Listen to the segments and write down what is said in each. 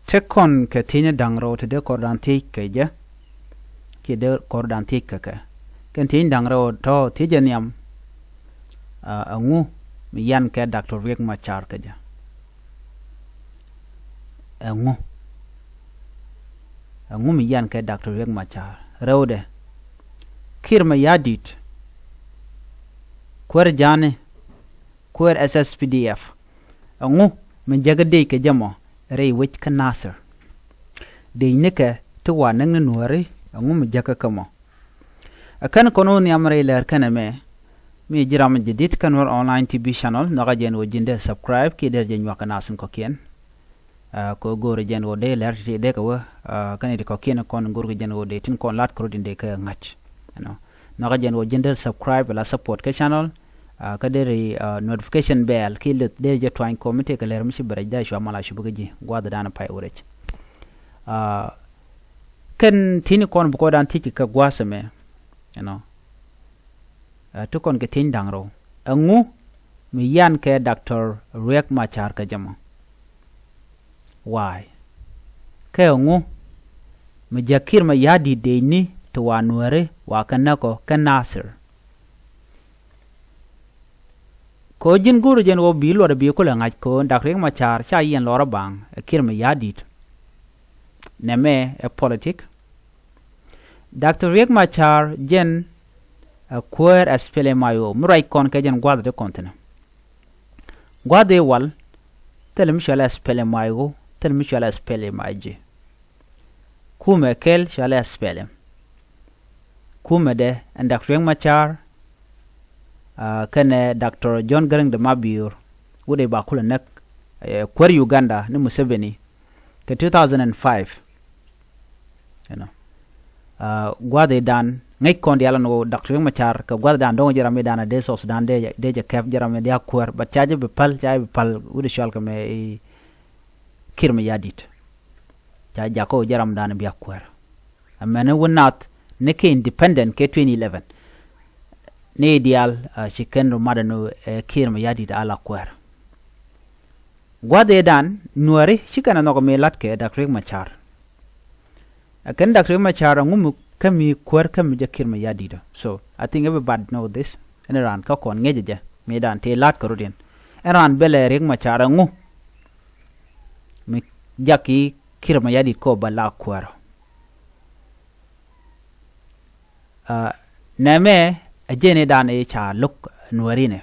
tekon ke tinya dangro te de kordantik ke je ke de kordantik ke ken tin dangro to tijeniam angu mi yan ke Dr. Riek Machar ke je angu mi yan ke Dr. Riek Machar rewde kir ma yadit kwer jane kwer SSPDF angu min jagade ke jamo rei wich ka nasir de nika to wa nang nuari angu mi jaka kamo akan kono ni amre ler kana me jiram jadid kan war online TV channel naga jen wo jinde subscribe ki der jen waka nasin ko kien ko gore jen wo de ler ti de ko kan ti ko kien kon gorgo jen wo de tin kon lat ko dinde ka ngach naga jen wo jinde subscribe la support ka channel ka deri notification bell ki lut de je twine committee ka ler mishi bare da shwa mala shubuga ji gwada dana pai urech kan tini kon bu ko dan tiki ka gwasa me to kon ke tin dangro angu mi yan ke Dr. Riek Machar ka jama why ke angu mi jakir ma yadi de ni to wa nuere wa kanako kan nasir ko jin guru jen wo bi lor bi ko la ngaj ko Dr. Riek Machar cha yen lor bang kir ma yadit neme e politik Dr. Riek Machar jen kwer aspele mayo murai kon ke jen gwada de kontena gwada wal telem shala aspele mayo telem shala aspele maje kuma kel shala aspele kuma de and Dr. Riek Machar kane Dr. John Garang de Mabur wude ba kula nak kwer Uganda ni Museveni ke 2005 gwade dan ngay kon diala no Dr. Riek Machar ka gwade dan don jarame dana de sos dan de je kef jarame dia kwer ba chaje be pal wude shal ka me kirma yadit cha jako jaram dan bi kwer amene wonat ne ke independent ke 2011 ne ideal chicken madano kirma yadit ala kwer gwade dan nuari chikana no me latke Dr. Riek Machar akan Dr. Riek Machar ngum kami kwer kami jakir ma yadida so I think everybody know this and ran ka kon ngeje me dan te lat karudin ran bele Riek Machar ngu mi jaki kirma yadit ko bala kwer neme ajene dan e cha luk nuarine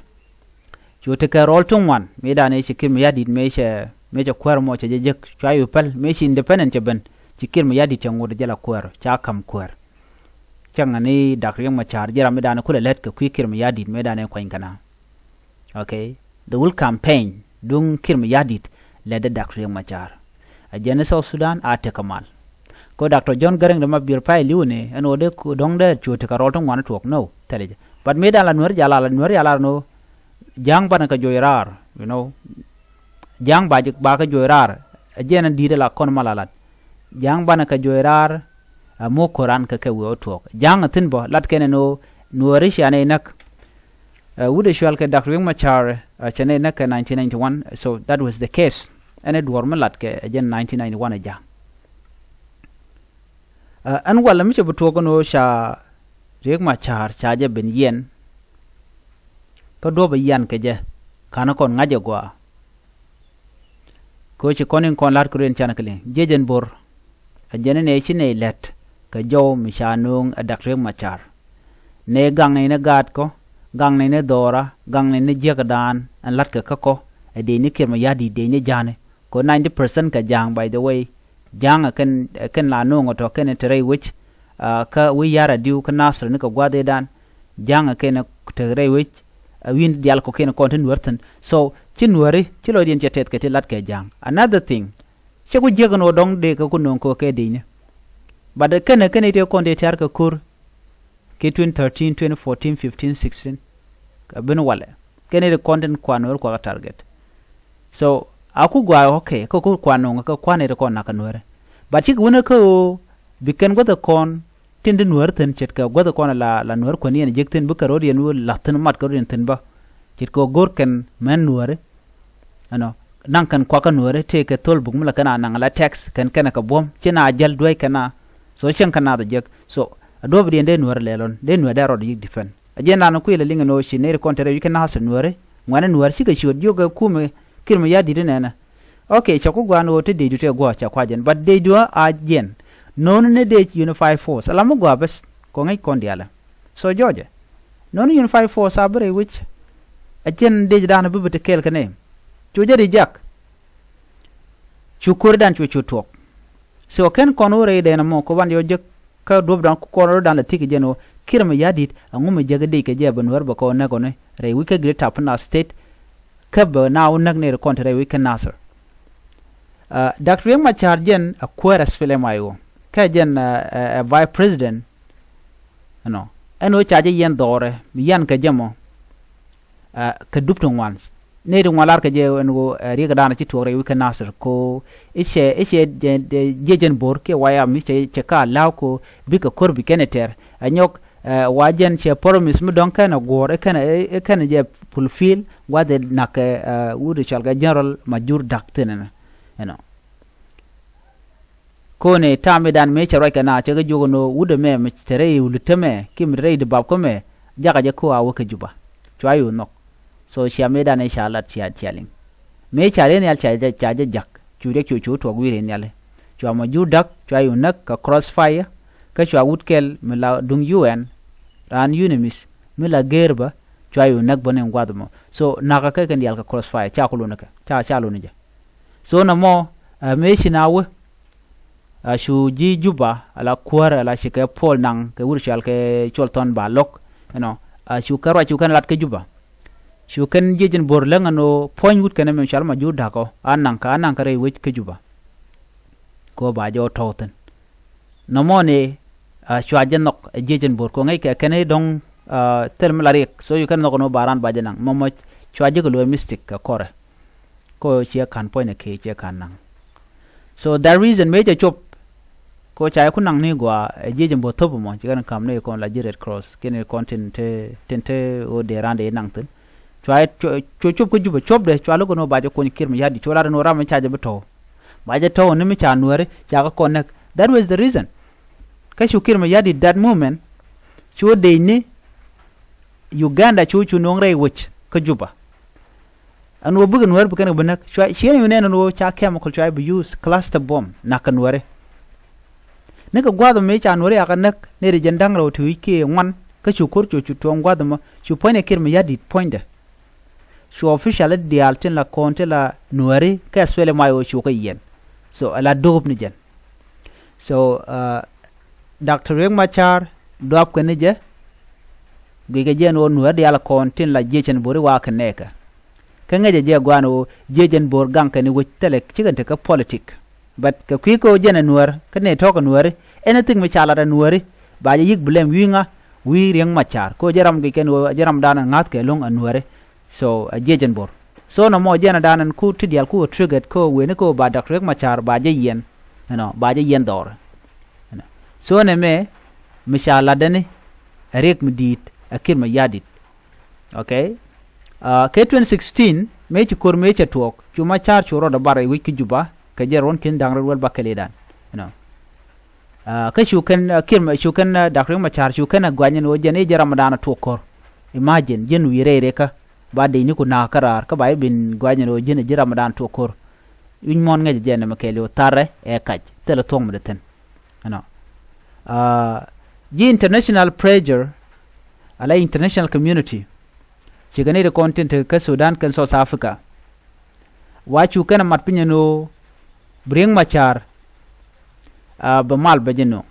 jote ka rol tungwan me dan e kirma yadit me ja kwer mo cha jek chayu pal me chi independent ben cikir ma yadi chango de jala kwer cha kam kwer changa ni Dr. Riek Machar jara me dana kula let ka kwikir ma yadi me dana ko ingana okay the will campaign dung kir ma yadi le de Dr. Riek Machar a jene South Sudan a te kamal ko Dr. John Garang de Mabur pai liune en ode ko dong de chote ka rolton wana tok no teleje but me dala nuer jala no jang bana ka joyrar jang ba ka joyrar a jene dire la kon malalat jang bana ka joyrar mo koran ka wo tok jang tin bo lat kene no nuari shane nak wude shwal ka Dr. Riek Machar chane nak 1991 so that was the case and it warma lat ke jen 1991 aja an wala mi chebu to no sha Riek Machar chaje ben yen ka do ba yan ke je kana kon ngaje gwa ko ci konin kon lat ko ren chana kale jejen bor ajene ne chine let ka jow mi shanung a Dr. Riek Machar ne gang ne gat ko gang ne dora gang ne jagadan an lat ka ko e de ni kirma yadi de ni jane ko 90% ka jang by the way jang kan la no ngoto ken tere which ka wi yara diu ka nasr ni ka gwade dan jang ken tere which win dial ko ken content werten so chinwari chilo dien chetet ke lat ke jang another thing chego jegno dong de ka kunon ko ke dine bad ken ite konde tar ka kur ke 2013 2014 15 16 ka ben wala ken ite content kwanor ko target so aku gwa okay ko kwano ka kwane ko na kanore but chig wona ko biken go the con tin den werten chet ka go the con la nor ko ni en jekten bu karod yen latin mat ko ren tin ba chet ko gorken men nuore ano nang kan kwa ka nuere te ke tol bugum la kana nang la tax kan kana ka bom chena jal doy kana so chen kana da jek so adobe de nuere lelon de nuere da rod yik difen ajenda no kuile linga no shinere kontere you can hasa nuere ngwana nuere shiga shod yoga kume kirma ya dide na okay chako gwano te de dute gwa cha kwajen but de do ajen non ne de unify force ala mo gwa bes ko ngai kondiala so joje non unify force abre which ajen de dana bubute kel kane chuje di jak chukur dan chu tuɔɔk so ken konore de na mo ko ban yo jek ka dob dan ko konore dan la tiki jeno kirma yadit angume jaga de ke je banwer ba ko na ko ne re wike great apna state ka ba now nak ne ko re wike nasser dr yang machar jen a queras fele mayo ka jen vice president no eno chaje yen dore yan ka jamo ka dupton once ne de walar ka je ngo riga dana ci tore wike nasser ko iche jejen bor ke waya mi che ka law ko bi ka korbi keneter anyok wajen che promise mu don kana gore kana je fulfill wade nak wudu chalga general majur daktenena ko ne tame dan me che kana che ga jogo no wudu me tere wuluteme kim reid bab ko me jaga je ko awo ka juba chwayo nok so shame dan inshallah chialing me chale ne al chaje jak chure chu to gwire ne ale chwa majur dak chwayo nak ka crossfire ka chwa wutkel mela dung UN ran unimis mila gerba chwayo nak bonen gwadmo so naka ka kan yalka crossfire cha kulo naka cha lo nija so na mo me shinawe shu ji juba ala kwara ala shike pol nang ke wurshal ke cholton ba lok shu karwa chu kan lat ke juba shu kan jejen bor langa no point wut kan men shalma juda ko anang ka re wech ke juba ko ba jo toten no mo ne chwaje nok jejen bor ko ngai ke kene dong term larik so you can no baran ba janang momo chwaje ko lo mystic ka kore ko chia kan point ke chia kan nang so that reason me chop ko chai ku nang ni gwa jejen bor topo mo chikan kam ne ko la red cross kene content tente o de rande nang ten chwai chop ko juba chop de chwalo ko no ba ko ni kirmi yadi chola no ram chaje beto ba je to ne mi cha nuere cha ko connect that was the reason ka shukir ma yadi that moment chu de ni Uganda chu nongre wich ka juba an wo bugun wer bukan bunak chwa shene ne no cha chemical chwa be use cluster bomb na kan wore ne ka gwado me cha nore aka nak ne re jendang ro tu ke wan ka shukur chu to gwado ma chu point kir ma yadi point chu official de alten la konte la nuare ka spele mayo chu ka yen so ala dob ni jen so Dr. Riek Machar doap ko nije giga jen won nuer diala kontin la jechen bori wa kaneka kanga je gwano jejen bor ganka ni witele chigante ka politik but ka kwiko jena nuer kane to ko nuer anything mi chala nuer ba yik blame winga wi Riek Machar ko jaram gi ken jaram dana ngat ke long nuer so jejen bor so no mo jena danan ku tidial ku triggered ko we ne ko ba Dr. Riek Machar ba je yen ba je yen dor so ne me mishala dane Riek medit akir ma yadit okay ke 2016 me ci kor me ci tuɔɔk cuma char choro da bare wiki juba ka jeron kin dangral wal bakale dan ka shukan kirma shukan Dr. ma char shukan gwanyen wo jene je ramadana to kor imagine jen wirere ka ba de ni ko na karar ka bay bin gwanyen wo jene je ramadan to kor win mon nga jene makele o tare e kaj tele tong de ten the international pressure ala international community chigane de content ka Sudan kan South Africa wachu kana matpinya no Riek Machar ba mal bajeno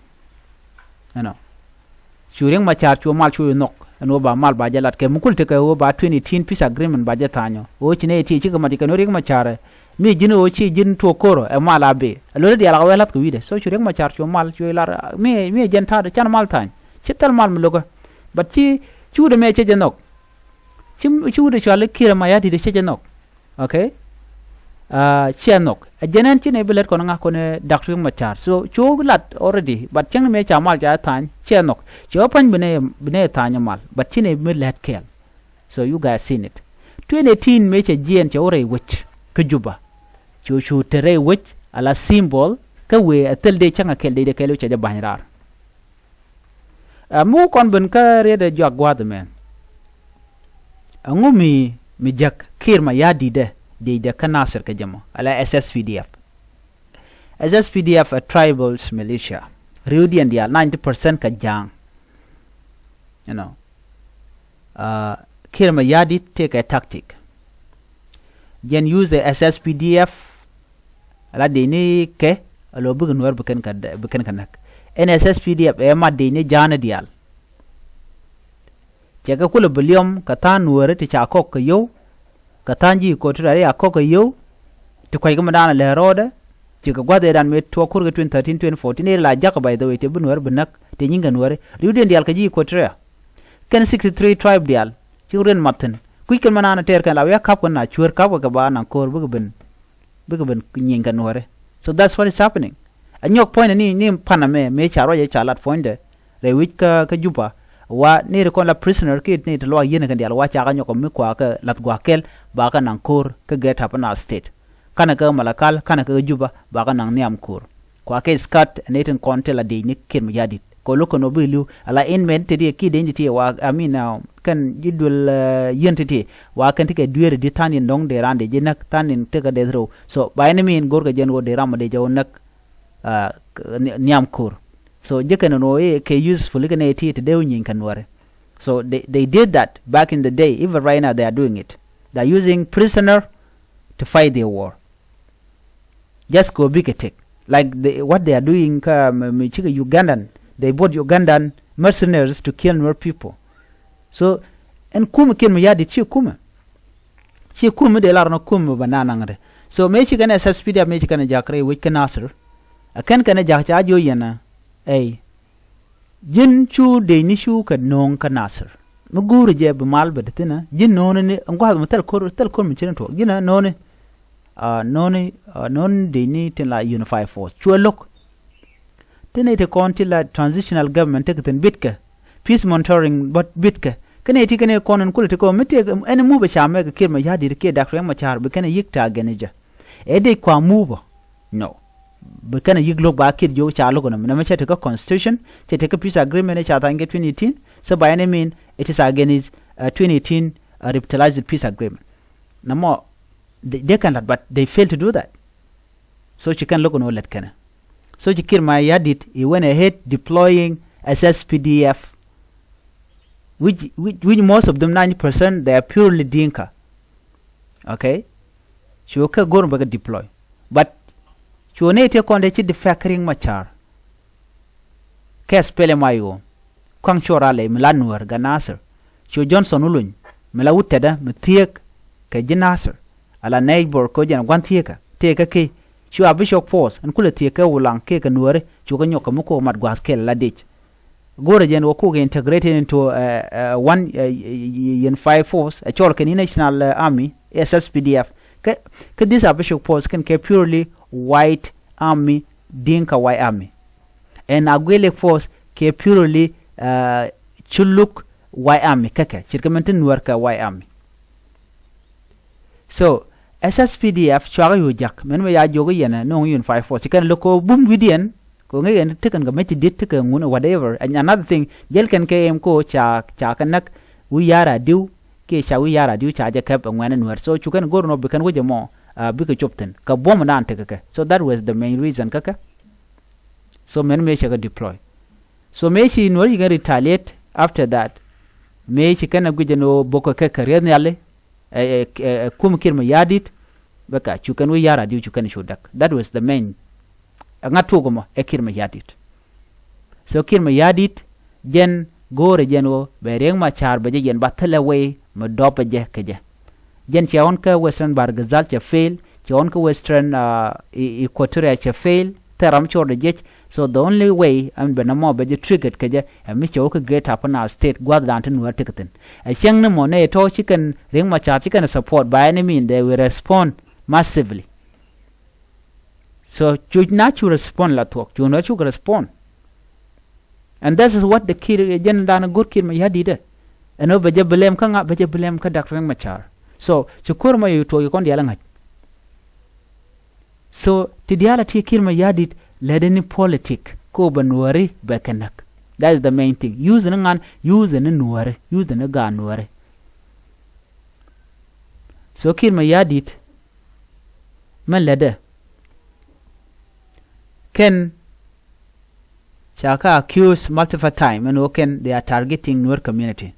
Riek Machar chu mal chu nok no ba mal ba jalat ke mukul te ka o ba 2010 peace agreement ba jatanyo o chine ti chiga matika no Riek Machar mi jino o chi jin to koro e mala be lo de ala welat ko wide so Riek Machar chu mal chu lar mi jenta de chan mal tan chital mal mlogo but chi chude me cheje nok chim chude chale kira maya di cheje nok okay chianok jenen chine belet ko nga ko ne Dr. Machar so chugulat already but chang me chamal ja tan chianok chopan bine tanya mal but chine belet kel so you guys seen it 2018 me che jien che ore wich ke juba chu tere which ala symbol ka we atel de changa kel de kelu cha banrar mu kon ben ka re de jagwa de men ngumi mi jak kir ma yadi de kanasir ka jamo ala SSPDF a tribal militia Reudian dia 90% ka jang you know kir ma yadi take a tactic jen use the SSPDF ala de ni ke alo bugu nuer bukan kanak SSPDF e ma de ni jana dial jaga kula bilium kata nuer ti cha kok yo katanji ko tira ya kok yo ti koy gama dana le roda jaga gwade dan me to kurga 2013 2014 la jaka by the way te nuer bunak te nyinga nuer riuden dial kaji ko tira ken 63 tribe dial ci ren maten kuy ken manana ter kan la ya kap ko na chuer kap ko ba na kor bugu ben nyinga nuer. So that's what is happening. A nyok point ni paname me charo ye chalat fonde re wich ka juba wa ni re kon la prisoner kid ni to lo yene kan dial wa cha nyok me kwa ka lat gwa kel ba ka nan kor ka get happen na state kana ka malakal kana ka juba ba ka nan niam kor kwa ke skat neten konte la de ni kin yadit ko loko no bilu ala inment te ki de nditi wa amina kan jidul yentiti wa kan tike duere di tanin ndong de rande je nak tanin te ka de ro so by any mean gorga jen go de ram de jaw nak niam kur so je kan no e ke useful kan eti te de nyin kan ware so they did that back in the day. Even right now they are doing it. They are using prisoner to fight their war. Just go big attack like what they are doing Ugandan. They bought Ugandan mercenaries to kill more people. So, and kuma kin yadi chi kuma de larno kuma banana ngade. So me chi kana SSPD me chi kana jakre which can answer. Akan kana jakcha jo yana ay jin chu de ni shu ka non kanasir. No guru je be mal bedetina jin non ni ngwa mo tel kor mi chin to jina non non de ni tin la unify force. Chu look tene te konti la transitional government te ten bitka peace monitoring but bitka kene ti kene konon kulte ko mete ene mube chame ke kirma yadi ke dakre ma char be kene yikta geneja ede kwa mube no be kene yiglo ba kid jo cha logo na me chete ka constitution chete ka peace agreement cha tange 2018 so by any mean it is against 2018 revitalized peace agreement namo they cannot but they fail to do that so you can look no let kana. So Kirma Yadit, he went ahead deploying SSPDF, which most of them 90% they are purely dinka. Okay, she will go back deploy, but she will not take on the factoring machar. Kes pele mayo, Kwang Chorale, Milanuer, Ganasser, she Johnson Ulun, Melautada, Metiek, Kajinasser, a la neighbor Kojan, one theater, take a key. Chu bishop force and kula tie ka wulang ke ka nuere chu ka nyoka muko mat gwas kel la dich gore jen wo ko integrated into one unified force a chol kan national army SSPDF ka this bishop force can purely white army dinka white army and agwele force ke purely chuluk white army kaka chirkamentin nuer ka white army. So SSPDF chwa yo jak men me ya jogo yena no yun 54 kan loko bum widian ko ngen tekan ga meti dit tekan ngun whatever. And another thing jel kan km ko cha kanak wi yara diu ke cha wi yara diu cha ja kap ngwan nuer so chu kan gorno be kan wo jamo bi ka chopten ka bom nan tekaka. So that was the main reason kaka. So men me cha deploy so me chi nuer you can retaliate after that me chi kan gujeno boko ka kare nyale kum kirma yadit baka chukan wi yara diu chukan shodak. That was the main ngatugomo kirma yadit. So kirma yadit jen gore jenwo bereng ma char beje jen batala way ma dopa je keje jen chaon ka western bargazal cha fail chaon ka western equatoria cha fail teram chor de je. So the only way am benamo beje triggered keje mi choka great hapana state gwad dan nuer tiketen a chang na mo ne to chicken ring ma char chicken support by any mean they will respond massively. So you not to respond la talk you not to respond. And this is what the kid jen dan good kid ma yadide and over beje blame kanga beje blame ka dak ring ma char. So chukur ma you to you kon diala ngat so tidialati kir ma yadit ledeni politik ko ba nuari ba kanak. That is the main thing. Use ngan use ne nuari, use ne ga nuari. So kir ma yadit man lede ken Chaka accused multiple times and they are targeting Nuer community,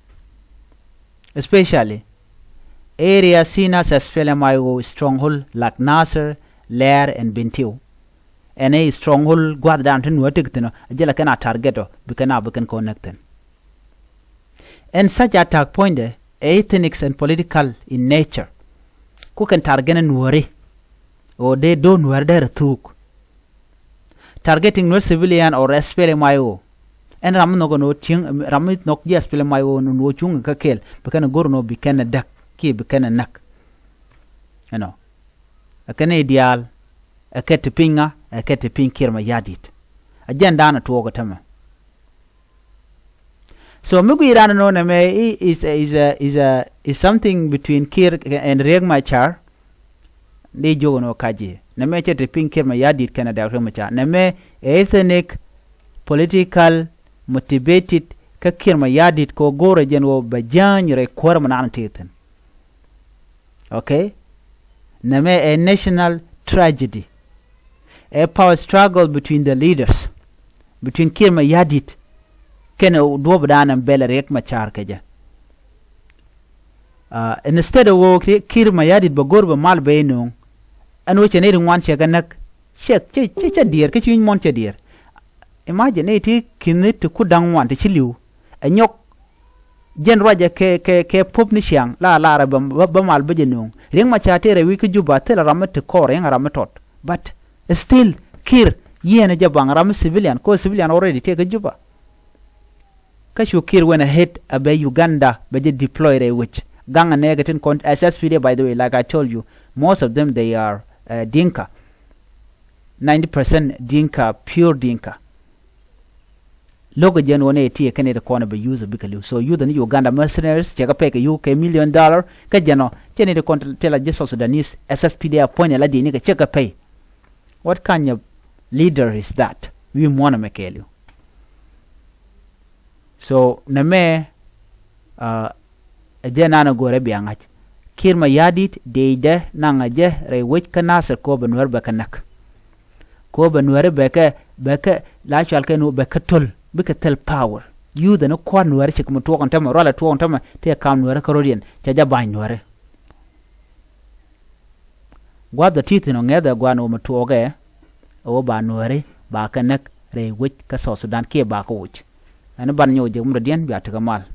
especially areas seen as SPLMIO stronghold like Nasser, Läär, and Bintiu. And a stronghold guard down to Nuer Tiktino, Jela cannot target or can connect them. And such attack pointed ethnic and political in nature. Who can target Nueri or they don't Nuer there too. Targeting no civilian or SPLMIO. And Ramnogono Ching Ramit nok yes SPLMIO no chung kakel, becana gorno becana duck, key becana nak. You know. A Canadial, a ketipinga, a ketipin kirma yadit. A jandana to Ogatama. So Mugi Rano Name is something between Kir and Riek Machar. They jogo no kaji. Name chete pin kirma yadit Canada Remacha. Name ethnic, political, motivated ka kirma yadit ko gore jenwo bajan re korma nan teten. Okay? Name a national tragedy. A power struggle between the leaders. Between kirma yadit kena dobadan and bela Riek Machar kaja. Instead of work kirma yadit bagorba mal beinung and which an 81 chaganak check dear kitchen moncha dear. Imagine it kinit to kudang one to chilu and yok Jen Raja ke pop nishiang la bamal bejenung. Ring machatera we could juba tell a ramet to core and ramatot. But still Kir yen a jabang ram civilian, co civilian already take a juba. Kashu Kir went ahead by Uganda but they deployed a witch. Gang and negative SSPD, by the way, like I told you, most of them they are dinka. 90% dinka, pure dinka. Logo jen one tia Canada corner by use bikalu. So you the Uganda mercenaries, check a pay UK $1 million, kajano, Canada control tell a just Sudanese SSPD appoint a lady nigga check a pay. What kind of leader is that? We wanna make you. So name jenana gore biangach. Kirma yadit deide nangaje re wich kanasa ko benwer bekanak. Ko benwer beka la chalke no bekatol bekatel power. You the no kwan nuere chik mutu on tama rola tu on tama te kam nuere karodian chaja ban nuere. Gwab the teeth no ngeda gwan o mutu oge o ba nuere ba kanak re wich ka so Sudan ke ba ko wich. Ana ban nyo je mradian bi atakamal.